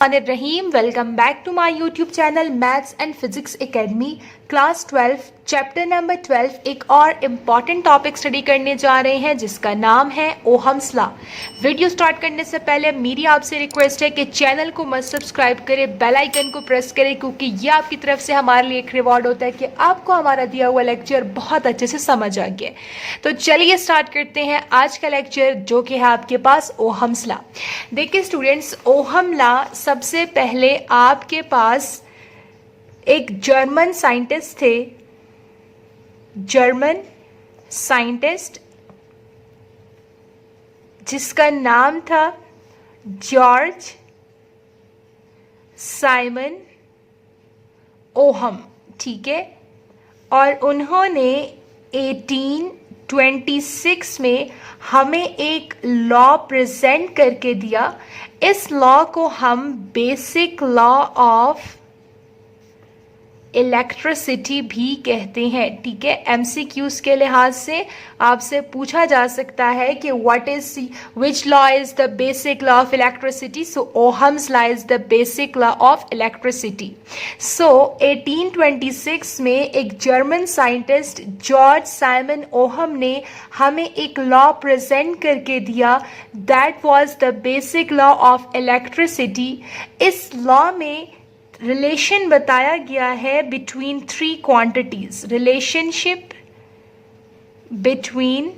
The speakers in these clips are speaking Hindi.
Rahim, welcome back to my YouTube channel Maths and Physics Academy class 12 chapter number 12 एक और इम्पॉर्टेंट टॉपिक स्टडी करने जा रहे हैं जिसका नाम है ओहम्स लॉ। वीडियो स्टार्ट करने से पहले मेरी आपसे रिक्वेस्ट है कि चैनल को मस्ट सब्सक्राइब करें, बेल आइकन को प्रेस करें, क्योंकि ये आपकी तरफ से हमारे लिए एक रिवॉर्ड होता है कि आपको हमारा दिया हुआ लेक्चर बहुत अच्छे से समझ आ गया। तो चलिए स्टार्ट करते हैं आज का लेक्चर, जो कि है आपके पास ओहम्स लॉ। देखिए स्टूडेंट्स, ओहम लॉ सबसे पहले आपके पास एक जर्मन साइंटिस्ट थे, जर्मन साइंटिस्ट जिसका नाम था जॉर्ज साइमन ओहम, ठीक है। और उन्होंने 1826 में हमें एक लॉ प्रेजेंट करके दिया। इस लॉ को हम बेसिक लॉ ऑफ इलेक्ट्रिसिटी भी कहते हैं, ठीक है। एमसीक्यूज के लिहाज से आपसे पूछा जा सकता है कि what is which law is the basic law of electricity. So Ohm's law is the basic law of electricity. So 1826 में एक German scientist George Simon Ohm ने हमें एक लॉ प्रेजेंट करके दिया, that was the basic law of electricity. इस लॉ में रिलेशन बताया गया है between three quantities, relationship between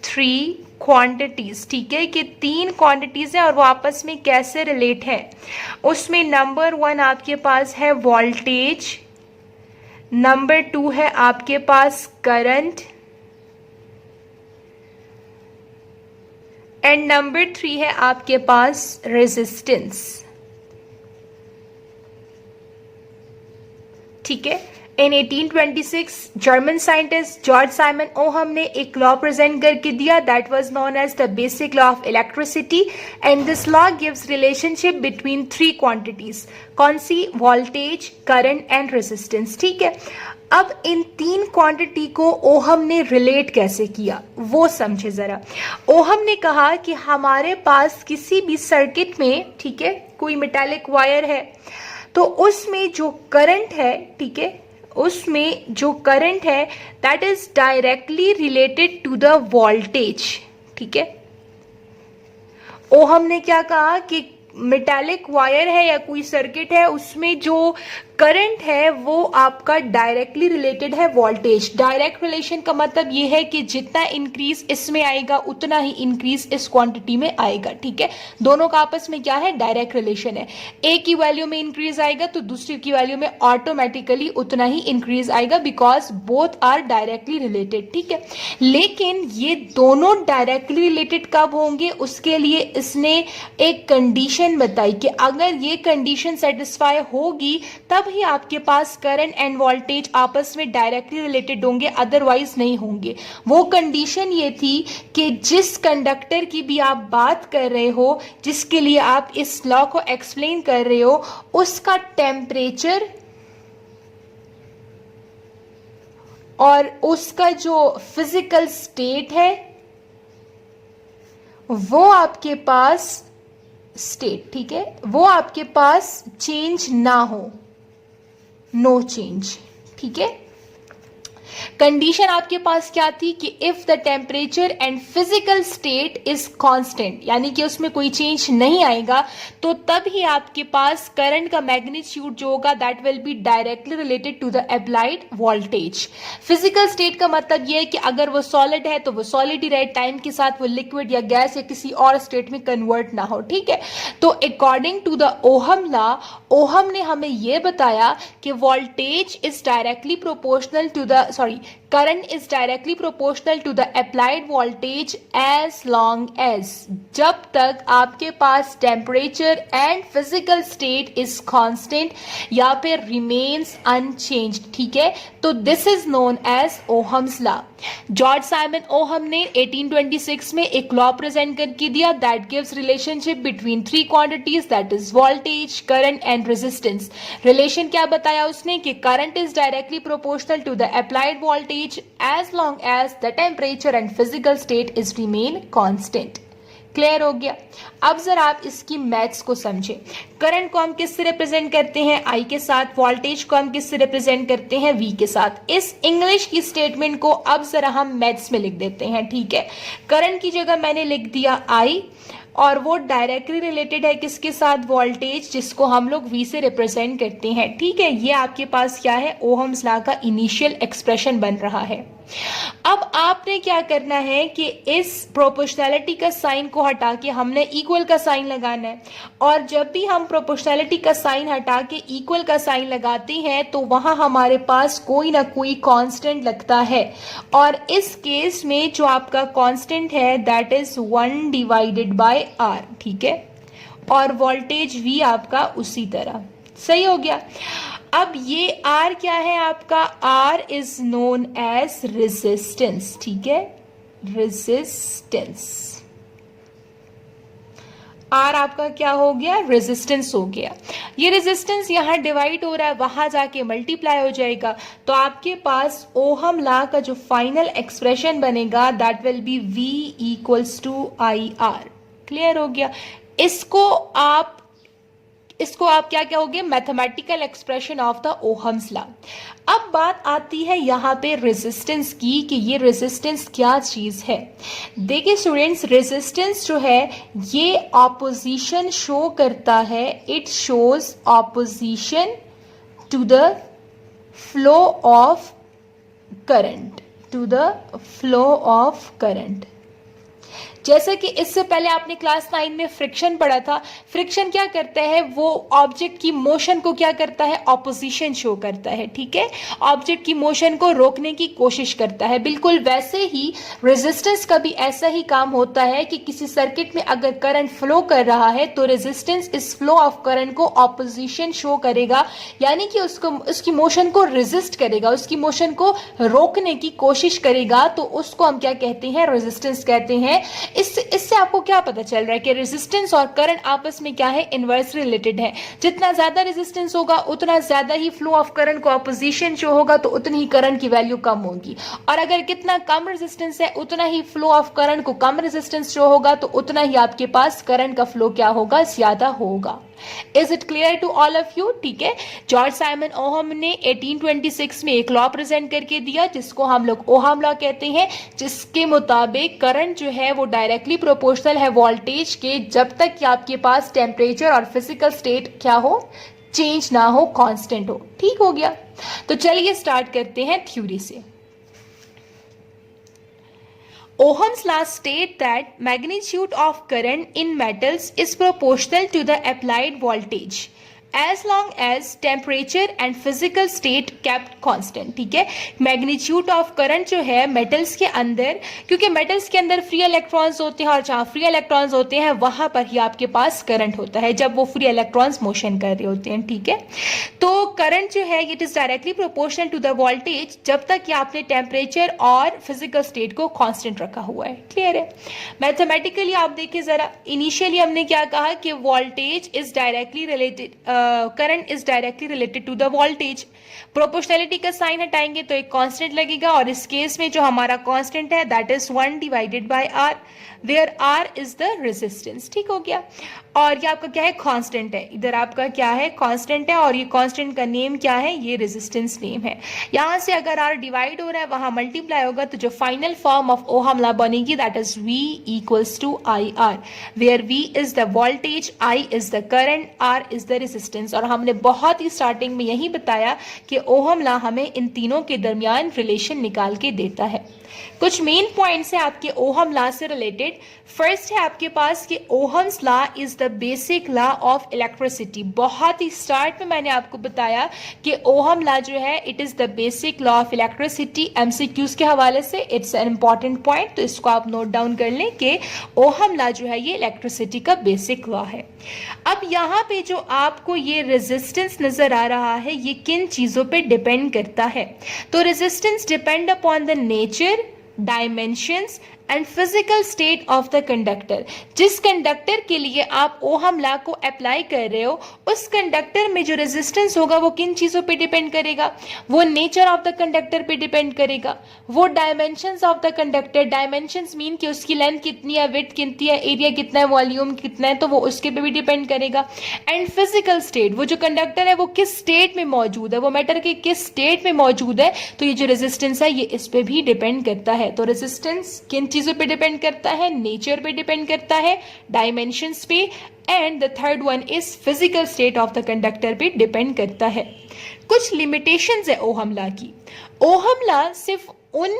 three quantities, ठीक है, कि तीन क्वांटिटीज हैं और वो आपस में कैसे रिलेट है। उसमें नंबर 1 आपके पास है वोल्टेज, नंबर 2 है आपके पास करंट, एंड नंबर 3 है आपके पास रेजिस्टेंस, ठीक है। In 1826 German scientist George Simon Ohm ने एक लॉ प्रेजेंट करके दिया, that was known as the basic law of electricity, and this law gives relationship between three quantities. कौन सी? वोल्टेज, करंट एंड रेजिस्टेंस, ठीक है। अब इन तीन क्वांटिटी को ओहम ने रिलेट कैसे किया वो समझे जरा। ओहम ने कहा कि हमारे पास किसी भी सर्किट में, ठीक है, कोई मेटालिक वायर है, तो उसमें जो करंट है, ठीक है, उसमें जो करंट है that is directly related to the voltage, ठीक है। ओहम ने क्या कहा कि मेटालिक वायर है या कोई सर्किट है, उसमें जो करंट है वो आपका डायरेक्टली रिलेटेड है वोल्टेज। डायरेक्ट रिलेशन का मतलब ये है कि जितना इंक्रीज इसमें आएगा उतना ही इंक्रीज इस क्वांटिटी में आएगा, ठीक है। दोनों का आपस में क्या है? डायरेक्ट रिलेशन है। एक की वैल्यू में इंक्रीज आएगा तो दूसरी की वैल्यू में ऑटोमेटिकली उतना ही इंक्रीज आएगा, because both are directly related, ठीक है। लेकिन ये दोनों डायरेक्टली रिलेटेड कब होंगे, उसके लिए इसने एक कंडीशन बताई कि अगर ये कंडीशन सेटिस्फाई होगी तब ही आपके पास करंट एंड वोल्टेज आपस में डायरेक्टली रिलेटेड होंगे, अदरवाइज नहीं होंगे। वो कंडीशन ये थी कि जिस कंडक्टर की भी आप बात कर रहे हो, जिसके लिए आप इस लॉ को एक्सप्लेन कर रहे हो, उसका टेम्परेचर और उसका जो फिजिकल स्टेट है वो आपके पास स्टेट, ठीक है, वो आपके पास चेंज ना हो, नो चेंज, ठीक है। कंडीशन आपके पास क्या थी कि if the temperature and physical state is constant, यानी कि उसमें कोई चेंज नहीं आएगा, तो तब ही आपके पास करंट का मैग्नीट्यूड जो होगा that will be directly related to the applied voltage. Physical state का मतलब यह है कि अगर वो सॉलिड है तो वो सॉलिड ही रहे, टाइम के साथ वो लिक्विड या गैस या किसी और स्टेट में कन्वर्ट ना हो, ठीक है। तो according to the Ohm law, Ohm ने हमें यह बताया कि voltage is directly proportional to the current is directly proportional to the applied voltage as long as, जब तक आपके पास temperature and physical state is constant या फिर remains unchanged, ठीक है। तो this is known as Ohm's law। George Simon Ohm ने 1826 में एक लॉ प्रेजेंट करके दिया, that gives relationship between three quantities, that is voltage, current and resistance. Relation क्या बताया उसने कि current is directly proportional to the applied voltage as long as the temperature and physical state is remain constant, clear हो गया। अब जरा आप इसकी मैथ्स को समझें। करंट को हम किससे रिप्रेजेंट करते हैं? आई के साथ। वोल्टेज को हम किससे रिप्रेजेंट करते हैं? वी के साथ। इस इंग्लिश की स्टेटमेंट को अब जरा हम मैथ्स में लिख देते हैं, ठीक है। करंट की जगह मैंने लिख दिया आई, और वो डायरेक्टली रिलेटेड है किसके साथ? वोल्टेज, जिसको हम लोग वी से रिप्रेजेंट करते हैं, ठीक है। ये आपके पास क्या है? ओहम्स लॉ का इनिशियल एक्सप्रेशन बन रहा है। अब आपने क्या करना है कि इस प्रोपोर्शनैलिटी का साइन को हटा के हमने इक्वल का साइन लगाना है, और जब भी हम प्रोपोर्शनैलिटी का साइन हटा के इक्वल का साइन लगाते हैं तो वहां हमारे पास कोई ना कोई कांस्टेंट लगता है, और इस केस में जो आपका कांस्टेंट है that is 1 divided by R, ठीक है। और वोल्टेज वी आपका उसी तरह, सही हो गया। अब ये R क्या है आपका? R is known as resistance, ठीक है, रेजिस्टेंस। R आपका क्या हो गया? रेजिस्टेंस हो गया। ये रेजिस्टेंस यहां डिवाइड हो रहा है, वहां जाके मल्टीप्लाई हो जाएगा, तो आपके पास ओहम लॉ का जो फाइनल एक्सप्रेशन बनेगा that will be V equals to IR। Clear हो गया। इसको आप क्या कहोगे? Mathematical expression of the Ohm's law. अब बात आती है यहाँ पे रेजिस्टेंस की, कि ये रेजिस्टेंस क्या चीज है। देखिए स्टूडेंट्स, रेजिस्टेंस जो है ये ऑपोजिशन शो करता है। It shows opposition to the flow of current, to the flow of current. जैसे कि इससे पहले आपने क्लास 9 में फ्रिक्शन पढ़ा था। फ्रिक्शन क्या करता है? वो ऑब्जेक्ट की मोशन को क्या करता है? ऑपोजिशन शो करता है, ठीक है। ऑब्जेक्ट की मोशन को रोकने की कोशिश करता है। बिल्कुल वैसे ही रेजिस्टेंस का भी ऐसा ही काम होता है कि किसी सर्किट में अगर करंट फ्लो कर रहा है तो रेजिस्टेंस इस फ्लो ऑफ करंट को ऑपोजिशन शो करेगा, यानी कि उसकी मोशन को रेजिस्ट करेगा, उसकी मोशन को रोकने की कोशिश करेगा, तो उसको हम क्या कहते हैं? रेजिस्टेंस कहते हैं। इससे आपको क्या पता चल रहा है कि रेजिस्टेंस और करंट आपस में क्या है? इनवर्स रिलेटेड है। जितना ज्यादा रेजिस्टेंस होगा उतना ज्यादा ही फ्लो ऑफ करंट को ऑपोजिशन शो होगा, तो उतनी ही करंट की वैल्यू कम होगी, और अगर कितना कम रेजिस्टेंस है उतना ही फ्लो ऑफ करंट को कम रेजिस्टेंस शो होगा, तो उतना ही आपके पास करंट का फ्लो क्या होगा? ज्यादा होगा। Is it clear to all of you? ठीक है। जॉर्ज साइमन ओहम ने 1826 में एक लॉ प्रेजेंट करके दिया जिसको हम लोग ओहम लॉ कहते हैं, जिसके मुताबिक करंट जो है वो डायरेक्टली प्रोपोर्शनल है वोल्टेज के, जब तक कि आपके पास टेम्परेचर और फिजिकल स्टेट क्या हो? चेंज ना हो, कांस्टेंट हो। ठीक हो गया। तो चलिए स्टार्ट करते हैं थ्योरी से। Ohm's law state that magnitude of current in metals is proportional to the applied voltage as long as temperature and physical state kept constant। ठीक है। मैग्नीट्यूड ऑफ करंट जो है मेटल्स के अंदर, क्योंकि मेटल्स के अंदर फ्री इलेक्ट्रॉन्स होते हैं और जहां फ्री इलेक्ट्रॉन्स होते हैं वहां पर ही आपके पास करंट होता है, जब वो फ्री इलेक्ट्रॉन्स मोशन कर रहे होते हैं। ठीक है। तो करंट जो है it is directly proportional to the voltage, जब तक कि आपने टेम्परेचर और फिजिकल स्टेट को कांस्टेंट रखा हुआ है। क्लियर है। मैथमेटिकली आप देखिए जरा, इनिशियली हमने क्या कहा कि voltage is directly related, current is directly related to the voltage. Proportionality का साइन हटाएंगे तो एक कांस्टेंट लगेगा, और इस केस में जो हमारा कांस्टेंट है that is 1 divided by R, where R is the resistance. ठीक हो गया। और ये आपका क्या है? कांस्टेंट है। इधर आपका क्या है? कांस्टेंट है, और ये कांस्टेंट का नेम क्या है? ये रेजिस्टेंस नेम है। यहां से अगर आर डिवाइड हो रहा है वहां मल्टीप्लाई होगा, तो जो final form of Ohm law बनेगी that is V equals to IR, where V is the voltage, I is the current, R is the resistance. और हमने बहुत ही स्टार्टिंग में यही बताया कि ओहम लॉ हमें इन तीनों के दरमियान रिलेशन निकाल के देता है। कुछ मेन पॉइंट्स है आपके ओहम लॉ से रिलेटेड। फर्स्ट है आपके पास कि Ohm's law is the basic law of electricity. बहुत ही स्टार्ट में मैंने आपको बताया कि ओहम लॉ जो है it is the basic law of electricity. MCQs के हवाले से इट्स एन इंपॉर्टेंट पॉइंट, तो इसको आप नोट डाउन कर लें कि ओहम लॉ जो है ये इलेक्ट्रिसिटी का बेसिक लॉ है। अब यहाँ पे जो आपको ये रेजिस्टेंस नजर आ रहा है ये किन चीजों पे डिपेंड करता है? तो resistance depend upon the nature, dimensions and physical state of the conductor. जिस कंडक्टर के लिए आप ओहम लॉ को अप्लाई कर रहे हो उस कंडक्टर में जो रेजिस्टेंस होगा वो किन चीजों पे डिपेंड करेगा, वो नेचर ऑफ द कंडक्टर पे डिपेंड करेगा, वो dimensions of the conductor, dimensions mean कि उसकी लेंथ कितनी है, विड्थ कितनी है, एरिया कितना है, वॉल्यूम कितना है, तो वो उसके पे भी डिपेंड करेगा। एंड फिजिकल स्टेट, वो जो कंडक्टर है वो किस स्टेट में मौजूद है, वो मैटर के किस स्टेट में मौजूद है, तो ये जो रेजिस्टेंस है ये इस पे भी डिपेंड करता है। तो रेजिस्टेंस किन चीजों पे डिपेंड करता है, नेचर पे डिपेंड करता है, डायमेंशंस पे, and the third one is physical state of the conductor पे डिपेंड करता है। कुछ लिमिटेशंस है ओहम लॉ की। ओहम लॉ सिर्फ उन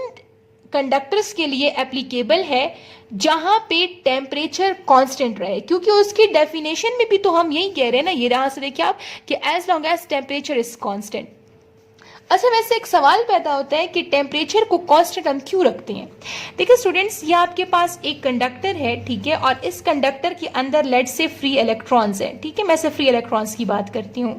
कंडक्टर्स के लिए एप्लीकेबल है जहां पे टेम्परेचर कांस्टेंट रहे, क्योंकि उसकी डेफिनेशन में भी तो हम यही कह रहे हैं ना, ये यहां से देखिए आप कि as long as temperature is constant. अच्छा, वैसे एक सवाल पैदा होता है कि टेम्परेचर को कांस्टेंट हम क्यों रखते हैं। देखिए स्टूडेंट्स, ये आपके पास एक कंडक्टर है, ठीक है, और इस कंडक्टर के अंदर लेट से फ्री इलेक्ट्रॉन्स है, ठीक है, मैं से फ्री इलेक्ट्रॉन्स की बात करती हूँ,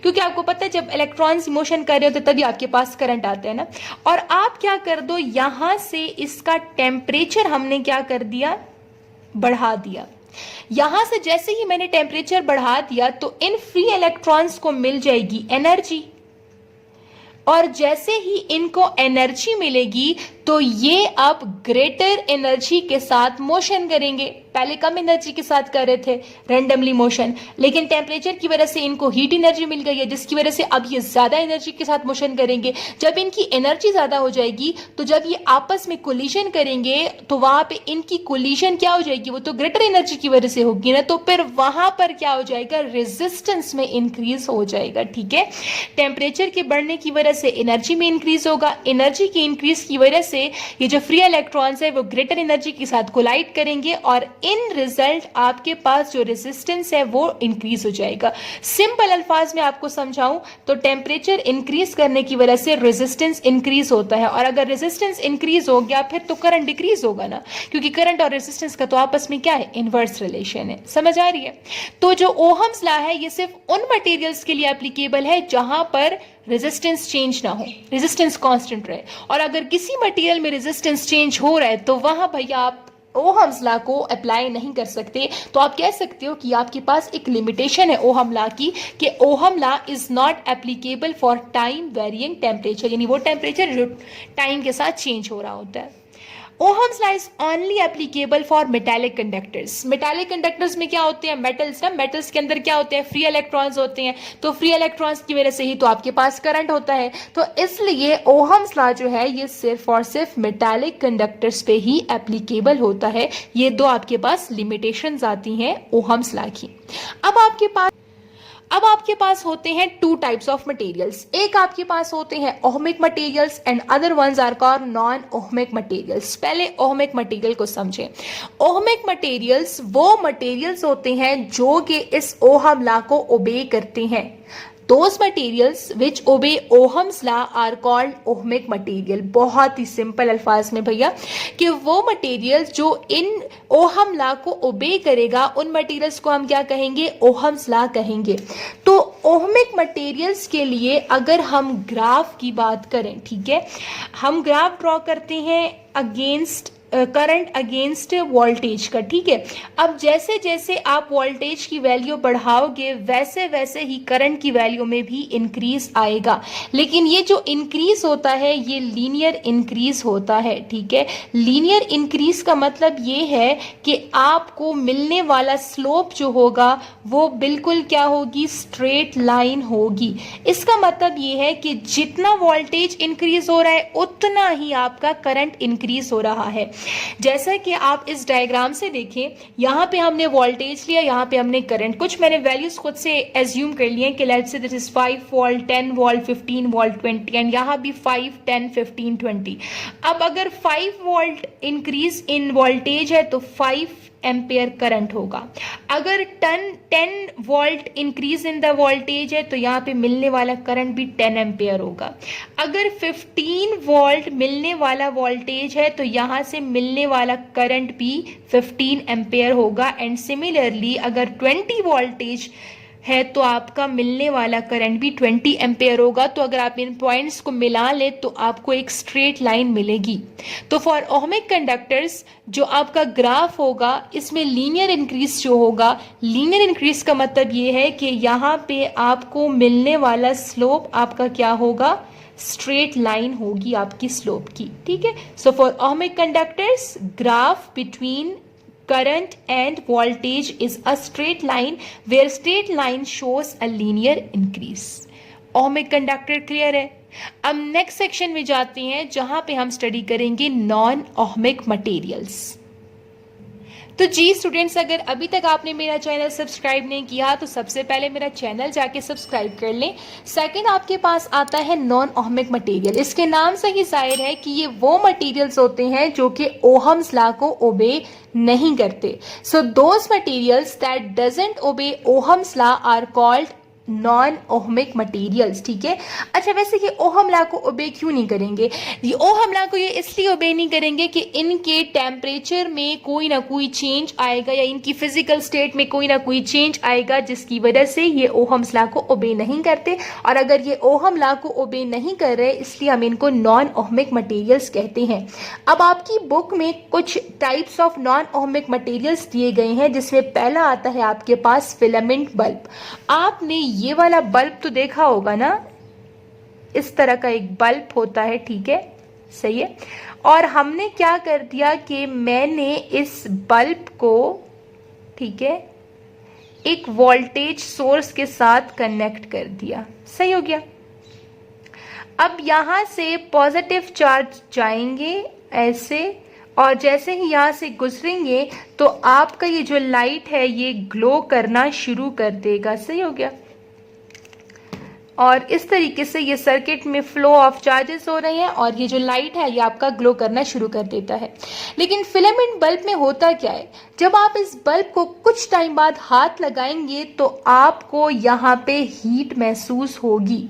क्योंकि आपको पता है जब इलेक्ट्रॉन्स मोशन कर रहे होते तभी आपके पास करंट आता है ना। और आप क्या कर दो, यहां से इसका टेम्परेचर हमने क्या कर दिया, बढ़ा दिया। यहां से जैसे ही मैंने टेम्परेचर बढ़ा दिया तो इन फ्री इलेक्ट्रॉन्स को मिल जाएगी एनर्जी, और जैसे ही इनको एनर्जी मिलेगी तो ये अब ग्रेटर एनर्जी के साथ मोशन करेंगे। पहले कम एनर्जी के साथ कर रहे थे रैंडमली मोशन, लेकिन टेम्परेचर की वजह से इनको हीट एनर्जी मिल गई है, जिसकी वजह से अब ये ज्यादा एनर्जी के साथ मोशन करेंगे। जब इनकी एनर्जी ज्यादा हो जाएगी तो जब ये आपस में कोलिजन करेंगे तो वहां पे इनकी कोलिजन क्या हो जाएगी, वो तो ग्रेटर एनर्जी की वजह से होगी ना, तो फिर वहां पर क्या हो जाएगा, रेजिस्टेंस में इंक्रीज हो जाएगा। ठीक है, टेम्परेचर के बढ़ने की वजह से एनर्जी में इंक्रीज होगा, एनर्जी की इंक्रीज की वजह से ये जो फ्री इलेक्ट्रॉन्स है वो ग्रेटर एनर्जी के साथ कोलाइड करेंगे और इन रिजल्ट आपके पास जो रेजिस्टेंस है वो इंक्रीज हो जाएगा। सिंपल अल्फाज में आपको समझाऊं तो टेम्परेचर इंक्रीज करने की वजह से रेजिस्टेंस इंक्रीज होता है, और अगर रेजिस्टेंस इंक्रीज हो गया फिर तो करंट डिक्रीज होगा ना, क्योंकि करंट और रेजिस्टेंस का तो आपस में क्या है, इनवर्स रिलेशन है। समझ आ रही है? तो जो ओहम्स लॉ है ये सिर्फ उन मटेरियल्स के लिए एप्लीकेबल है जहां पर रेजिस्टेंस चेंज ना हो, रेजिस्टेंस कांस्टेंट रहे, और अगर किसी मटेरियल में रेजिस्टेंस चेंज हो रहा है तो वहां भैया आप ओहम्स लॉ को अप्लाई नहीं कर सकते। तो आप कह सकते हो कि आपके पास एक लिमिटेशन है ओहम लॉ की कि Ohm law is not applicable for time varying temperature, यानी वो टेम्परेचर जो टाइम के साथ चेंज हो रहा होता है। Ohm's law is only applicable for metallic conductors. Metallic conductors में क्या होते हैं, मेटल्स ना, मेटल्स के अंदर क्या होते हैं, फ्री इलेक्ट्रॉन्स होते हैं, तो फ्री इलेक्ट्रॉन्स की वजह से ही तो आपके पास करंट होता है। तो इसलिए Ohm's law जो है ये सिर्फ और सिर्फ मेटालिक कंडक्टर्स पे ही एप्लीकेबल होता है। ये दो आपके पास लिमिटेशंस आती हैं Ohm's law की। अब आपके पास होते हैं टू टाइप्स ऑफ मटेरियल्स। एक आपके पास होते हैं ohmic materials and other ones are called non ohmic materials. पहले ओहमिक मटेरियल को समझें। ओहमिक मटेरियल्स वो मटेरियल्स होते हैं जो कि इस ओहम लॉ को ओबे करते हैं। Those materials which obey Ohm's law are called ohmic material। बहुत ही सिंपल अल्फाज में भैया कि वो मटेरियल्स जो इन ओहम लॉ को ओबे करेगा उन मटेरियल्स को हम क्या कहेंगे, ओहम्स लॉ कहेंगे। तो ओहमिक मटेरियल्स के लिए अगर हम ग्राफ की बात करें, ठीक है, हम ग्राफ ड्रॉ करते हैं अगेंस्ट करंट अगेंस्ट वोल्टेज का। ठीक है, अब जैसे जैसे आप वोल्टेज की वैल्यू बढ़ाओगे वैसे वैसे ही करंट की वैल्यू में भी इंक्रीज आएगा, लेकिन ये जो इंक्रीज होता है ये लीनियर इंक्रीज होता है। ठीक है, लीनियर इंक्रीज का मतलब ये है कि आपको मिलने वाला स्लोप जो होगा वो बिल्कुल क्या होगी, स्ट्रेट लाइन होगी। इसका मतलब ये है कि जितना वोल्टेज इंक्रीज हो रहा है उतना ही आपका करंट इंक्रीज हो रहा है। जैसा कि आप इस डायग्राम से देखें, यहां पे हमने वोल्टेज लिया, यहां पे हमने करंट, कुछ मैंने वैल्यूज खुद से एज्यूम कर लिए कि let's say this is 5 volt, 10 volt, 15 volt, 20, and यहां भी 5, 10, 15, 20। अब अगर 5 वोल्ट इंक्रीज इन वोल्टेज है तो 5 एम्पेयर करंट होगा। अगर 10 volt increase in the voltage है तो यहाँ पे मिलने वाला करंट भी 10 एम्पेयर होगा। अगर 15 वोल्ट मिलने वाला वोल्टेज है तो यहाँ से मिलने वाला करंट भी 15 एम्पेयर होगा। एंड सिमिलरली अगर 20 वोल्टेज है तो आपका मिलने वाला करंट भी 20 एम्पेयर होगा। तो अगर आप इन पॉइंट्स को मिला ले तो आपको एक स्ट्रेट लाइन मिलेगी। तो फॉर ओहमिक कंडक्टर्स जो आपका ग्राफ होगा इसमें लीनियर इंक्रीज जो होगा, लीनियर इंक्रीज का मतलब ये है कि यहाँ पे आपको मिलने वाला स्लोप आपका क्या होगा, स्ट्रेट लाइन होगी आपकी स्लोप की, ठीक है। So for ohmic conductors graph between current and voltage is a straight line where straight line shows a linear increase. Ohmic conductor clear है। अब नेक्स्ट सेक्शन में जाते हैं जहां पे हम स्टडी करेंगे नॉन ओहमिक मटेरियल्स। तो जी स्टूडेंट्स, अगर अभी तक आपने मेरा चैनल सब्सक्राइब नहीं किया तो सबसे पहले मेरा चैनल जाके सब्सक्राइब कर लें। सेकंड आपके पास आता है नॉन ओहमिक मटेरियल। इसके नाम से ही जाहिर है कि ये वो मटेरियल्स होते हैं जो कि ओहम्स लॉ को ओबे नहीं करते। So those materials that doesn't obey Ohm's law are called non ohmic materials, ठीक है। अच्छा, वैसे ये ओहम लॉ को ओबे क्यों नहीं करेंगे? ये ओहम लॉ को ये इसलिए ओबे नहीं करेंगे कि इनके टेम्परेचर में कोई ना कोई चेंज आएगा या इनकी फिजिकल स्टेट में कोई ना कोई चेंज आएगा जिसकी वजह से ये ओहम्स लॉ को ओबे नहीं करते। और अगर ये ओहम लॉ को ओबे नहीं कर रहे इसलिए हम इनको नॉन ओहमिक मटेरियल्स कहते हैं। अब आपकी बुक में कुछ types of non ohmic materials दिए गए हैं जिसमें पहला आता है आपके पास फिलामेंट बल्ब। आपने ये वाला बल्ब तो देखा होगा ना, इस तरह का एक बल्ब होता है, ठीक है, सही है। और हमने क्या कर दिया कि मैंने इस बल्ब को, ठीक है, एक वोल्टेज सोर्स के साथ कनेक्ट कर दिया, सही हो गया। अब यहां से पॉजिटिव चार्ज जाएंगे ऐसे, और जैसे ही यहाँ से गुजरेंगे तो आपका ये जो लाइट है ये ग्लो करना शुरू कर देगा, सही हो गया। और इस तरीके से ये सर्किट में फ्लो ऑफ चार्जेस हो रहे हैं और ये जो लाइट है ये आपका ग्लो करना शुरू कर देता है। लेकिन फिलामेंट बल्ब में होता क्या है, जब आप इस बल्ब को कुछ टाइम बाद हाथ लगाएंगे तो आपको यहाँ पे हीट महसूस होगी,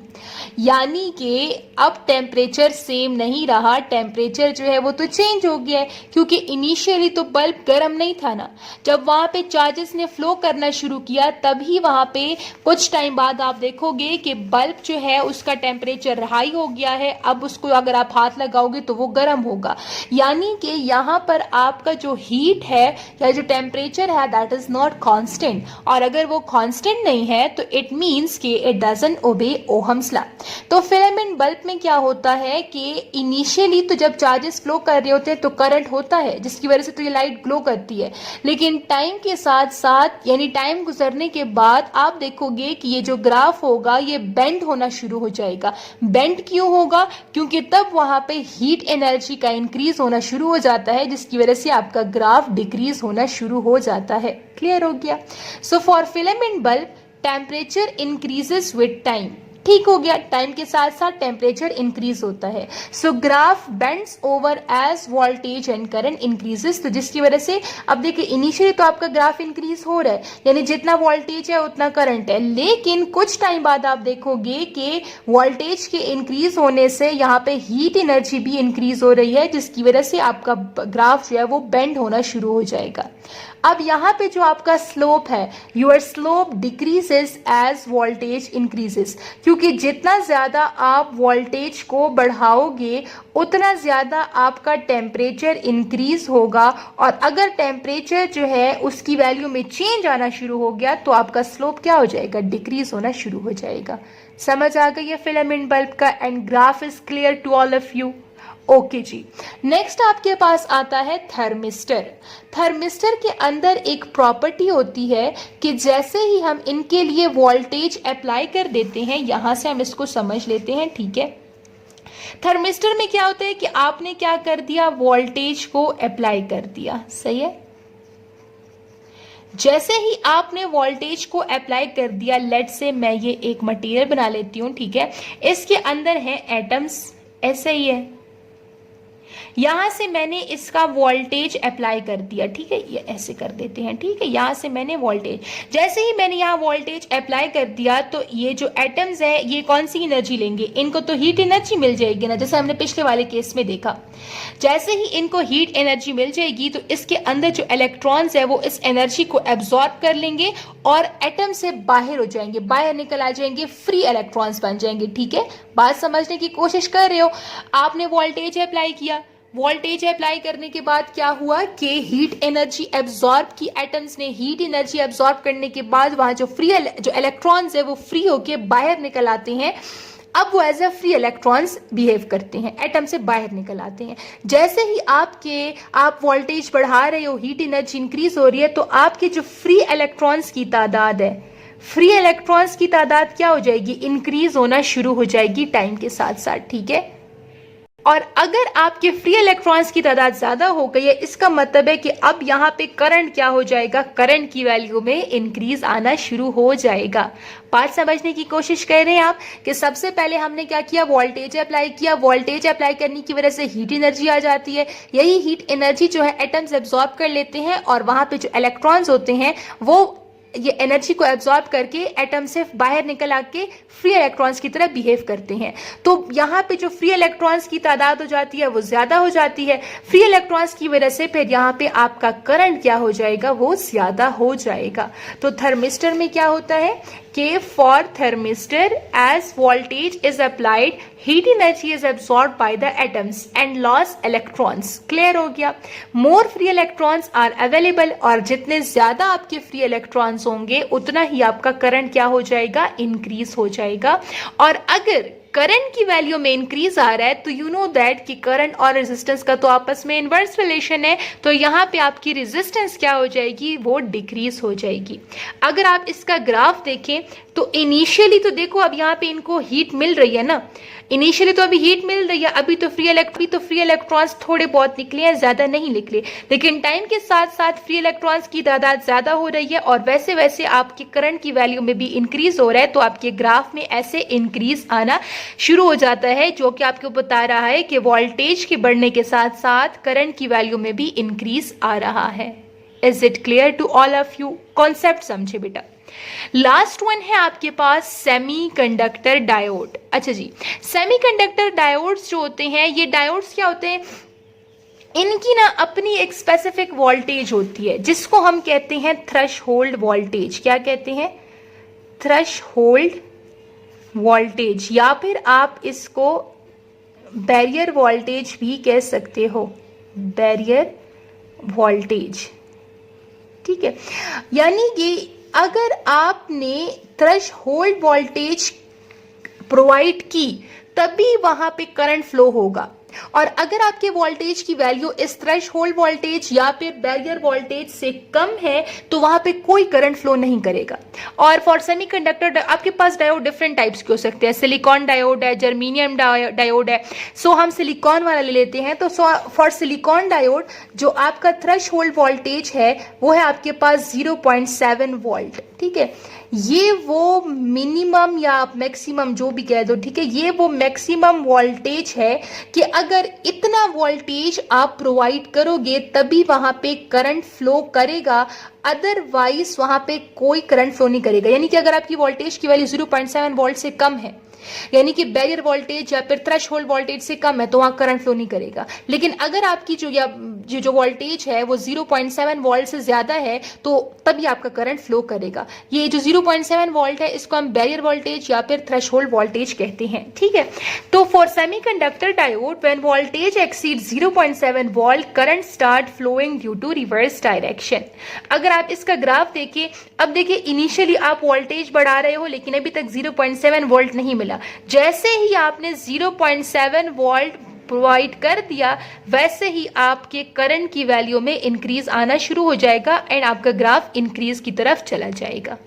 यानी कि अब टेम्परेचर सेम नहीं रहा, टेम्परेचर जो है वो तो चेंज हो गया है, क्योंकि इनिशियली तो बल्ब गर्म नहीं था ना। जब वहाँ पे चार्जेस ने फ्लो करना शुरू किया तभी वहाँ पे कुछ टाइम बाद आप देखोगे कि बल्ब जो है उसका टेम्परेचर हाई हो गया है। अब उसको अगर आप हाथ लगाओगे तो वो गर्म होगा, यानी कि यहाँ पर आपका जो हीट है या जो टेम्परेचर है दैट इज नॉट कांस्टेंट। और अगर वो कांस्टेंट नहीं है तो इट मीन्स कि it doesn't obey Ohm's law. तो फिलामेंट बल्ब में क्या होता है कि इनिशियली तो जब चार्जेस फ्लो कर रहे होते हैं तो करंट होता है जिसकी वजह से तो ये लाइट ग्लो करती है। लेकिन टाइम के साथ साथ यानी टाइम गुजरने के बाद आप देखोगे कि ये जो ग्राफ होगा ये बेंड होना शुरू हो जाएगा। बेंड क्यों होगा? क्योंकि तब वहां पे हीट एनर्जी का इंक्रीज होना शुरू हो जाता है जिसकी वजह से आपका ग्राफ डिक्रीज होना शुरू हो जाता है। क्लियर हो गया? So for filament bulb temperature increases with time, ठीक हो गया, टाइम के साथ साथ टेम्परेचर इंक्रीज होता है। So graph bends over as voltage and current increases. तो जिसकी वजह से अब देखिए इनिशियली तो आपका ग्राफ इंक्रीज हो रहा है, यानी जितना वोल्टेज है उतना करंट है, लेकिन कुछ टाइम बाद आप देखोगे कि वोल्टेज के इंक्रीज होने से यहाँ पे हीट एनर्जी भी इंक्रीज हो रही है जिसकी वजह से आपका ग्राफ जो है वो बेंड होना शुरू हो जाएगा। अब यहाँ पे जो आपका स्लोप है, your slope decreases as voltage increases, क्योंकि जितना ज़्यादा आप वोल्टेज को बढ़ाओगे उतना ज़्यादा आपका टेम्परेचर इंक्रीज होगा। और अगर टेम्परेचर जो है उसकी वैल्यू में चेंज आना शुरू हो गया तो आपका स्लोप क्या हो जाएगा? डिक्रीज होना शुरू हो जाएगा। समझ आ गई है फिलामेंट बल्ब का? And graph is clear to all of you? Okay जी। नेक्स्ट आपके पास आता है थर्मिस्टर। थर्मिस्टर के अंदर एक प्रॉपर्टी होती है कि जैसे ही हम इनके लिए वोल्टेज अप्लाई कर देते हैं, यहां से हम इसको समझ लेते हैं, ठीक है। थर्मिस्टर में क्या होता है कि आपने क्या कर दिया? वोल्टेज को अप्लाई कर दिया, सही है। जैसे ही आपने वोल्टेज को अप्लाई कर दिया, लेट से मैं ये एक मटेरियल बना लेती हूं, ठीक है, इसके अंदर है एटम्स, ऐसे ही है। यहां से मैंने इसका वोल्टेज अप्लाई कर दिया, ठीक है, ये ऐसे कर देते हैं, ठीक है, यहां से मैंने वोल्टेज, जैसे ही मैंने यहाँ वोल्टेज अप्लाई कर दिया तो ये जो एटम्स है ये कौन सी एनर्जी लेंगे, इनको तो हीट एनर्जी मिल जाएगी ना, जैसे हमने पिछले वाले केस में देखा। जैसे ही इनको हीट एनर्जी मिल जाएगी तो इसके अंदर जो इलेक्ट्रॉन्स है वो इस एनर्जी को एब्जॉर्ब कर लेंगे और एटम से बाहर हो जाएंगे, बाहर निकल आ जाएंगे, फ्री इलेक्ट्रॉन्स बन जाएंगे, ठीक है। बात समझने की कोशिश कर रहे हो। आपने वोल्टेज अप्लाई किया, वोल्टेज अप्लाई करने के बाद क्या हुआ कि हीट एनर्जी एब्जॉर्ब की, एटम्स ने हीट एनर्जी एब्जॉर्ब करने के बाद वहां जो इलेक्ट्रॉन्स है वो फ्री होके बाहर निकल आते हैं। अब वो as a free electrons behave करते हैं, एटम से बाहर निकल आते हैं। जैसे ही आप वोल्टेज बढ़ा रहे हो, हीट एनर्जी इंक्रीज हो रही है, तो आपके जो फ्री इलेक्ट्रॉन्स की तादाद है, फ्री इलेक्ट्रॉन्स की तादाद क्या हो जाएगी, इंक्रीज होना शुरू हो जाएगी टाइम के साथ साथ, ठीक है। और अगर आपके फ्री इलेक्ट्रॉन्स की तादाद ज्यादा हो गई है, इसका मतलब है कि अब यहाँ पे करंट क्या हो जाएगा, करंट की वैल्यू में इंक्रीज आना शुरू हो जाएगा। बात समझने की कोशिश कर रहे हैं आप कि सबसे पहले हमने क्या किया, वोल्टेज अप्लाई किया, वोल्टेज अप्लाई करने की वजह से हीट एनर्जी आ जाती है। यही हीट एनर्जी जो है एटम्स एब्जॉर्ब कर लेते हैं और वहां पे जो इलेक्ट्रॉन्स होते हैं वो ये एनर्जी को एब्जॉर्ब करके एटम से बाहर निकल आके फ्री इलेक्ट्रॉन्स की तरह बिहेव करते हैं। तो यहाँ पे जो फ्री इलेक्ट्रॉन्स की तादाद हो जाती है वो ज्यादा हो जाती है। फ्री इलेक्ट्रॉन्स की वजह से फिर यहाँ पे आपका करंट क्या हो जाएगा, वो ज्यादा हो जाएगा। तो थर्मिस्टर में क्या होता है कि for thermistor as voltage is applied, heat energy is absorb by the atoms and lose electrons. Clear हो गया। More free electrons are available, और जितने ज्यादा आपके फ्री इलेक्ट्रॉन्स होंगे उतना ही आपका करंट क्या हो जाएगा, इंक्रीज हो जाएगा। और अगर करंट की वैल्यू में इंक्रीज आ रहा है तो यू नो दैट कि करंट और रेजिस्टेंस का तो आपस में इनवर्स रिलेशन है, तो यहाँ पे आपकी रेजिस्टेंस क्या हो जाएगी, वो डिक्रीज हो जाएगी। अगर आप इसका ग्राफ देखें तो इनिशियली तो देखो अब यहाँ पे इनको हीट मिल रही है ना, इनिशियली तो अभी हीट मिल रही है, अभी तो फ्री इलेक्ट्रॉन्स थोड़े बहुत निकले हैं, ज्यादा नहीं निकले, लेकिन टाइम के साथ साथ फ्री इलेक्ट्रॉन्स की तादाद ज्यादा हो रही है और वैसे वैसे आपके करंट की वैल्यू में भी इंक्रीज हो रहा है। तो आपके ग्राफ में ऐसे इंक्रीज आना शुरू हो जाता है, जो कि आपको बता रहा है कि वोल्टेज के बढ़ने के साथ साथ करंट की वैल्यू में भी इंक्रीज आ रहा है। Is it clear to all of you? Concept समझे बेटा। लास्ट वन है आपके पास सेमीकंडक्टर डायोड। अच्छा जी, सेमीकंडक्टर डायोड्स जो होते हैं, ये डायोड्स क्या होते हैं, इनकी ना अपनी एक स्पेसिफिक वोल्टेज होती है जिसको हम कहते हैं थ्रेशहोल्ड वोल्टेज। क्या कहते हैं? थ्रेशहोल्ड वोल्टेज, या फिर आप इसको बैरियर वोल्टेज भी कह सकते हो, बैरियर वोल्टेज, ठीक है। यानी कि अगर आपने थ्रेशहोल्ड वोल्टेज प्रोवाइड की तभी वहां पे करंट फ्लो होगा, और अगर आपके वोल्टेज की वैल्यू इस थ्रेशहोल्ड वोल्टेज या फिर बैरियर वोल्टेज से कम है तो वहां पे कोई करंट फ्लो नहीं करेगा। और फॉर सेमीकंडक्टर आपके पास डायोड डिफरेंट टाइप्स के हो सकते हैं, सिलिकॉन डायोड है, जर्मेनियम डायोड है। सो हम सिलिकॉन वाला ले लेते हैं। तो फॉर सिलिकॉन डायोड जो आपका थ्रेशहोल्ड वोल्टेज है वो है आपके पास 0.7 वोल्ट, ठीक है। ये वो मिनिमम या आप मैक्सिमम जो भी कह दो, ठीक है, ये वो मैक्सिमम वोल्टेज है कि अगर इतना वोल्टेज आप प्रोवाइड करोगे तभी वहां पे करंट फ्लो करेगा, अदरवाइज वहां पे कोई करंट फ्लो नहीं करेगा। यानी कि अगर आपकी वोल्टेज की वैल्यू 0.7 वोल्ट से कम है, यानी कि बैरियर वोल्टेज या फिर थ्रेशहोल्ड वोल्टेज से कम है, तो वहां करंट फ्लो नहीं करेगा। लेकिन अगर आपकी जो वोल्टेज है वो 0.7 वोल्ट से ज्यादा है तो तभी आपका करंट फ्लो करेगा। ये जो 0.7 वोल्ट है इसको हम बैरियर वोल्टेज या फिर थ्रेशहोल्ड वोल्टेज कहते हैं, ठीक है। तो for semiconductor diode when voltage exceed 0.7 volt current start flowing due to reverse direction. अगर आप इसका ग्राफ देखें, अब देखिए इनिशियली आप वोल्टेज बढ़ा रहे हो लेकिन अभी तक 0.7 वोल्ट नहीं मिला। जैसे ही आपने 0.7 वोल्ट प्रोवाइड कर दिया वैसे ही आपके करंट की वैल्यू में इंक्रीज आना शुरू हो जाएगा एंड आपका ग्राफ इंक्रीज की तरफ चला जाएगा।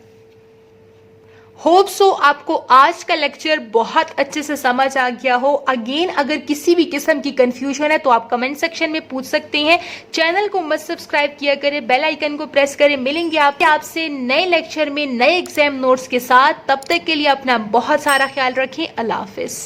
होप सो आपको आज का लेक्चर बहुत अच्छे से समझ आ गया हो। अगेन अगर किसी भी किस्म की कंफ्यूजन है तो आप कमेंट सेक्शन में पूछ सकते हैं। चैनल को मत सब्सक्राइब किया करें, बेल आइकन को प्रेस करें। मिलेंगे आपसे नए लेक्चर में नए एग्जाम नोट्स के साथ। तब तक के लिए अपना बहुत सारा ख्याल रखें। अल्लाह हाफिज।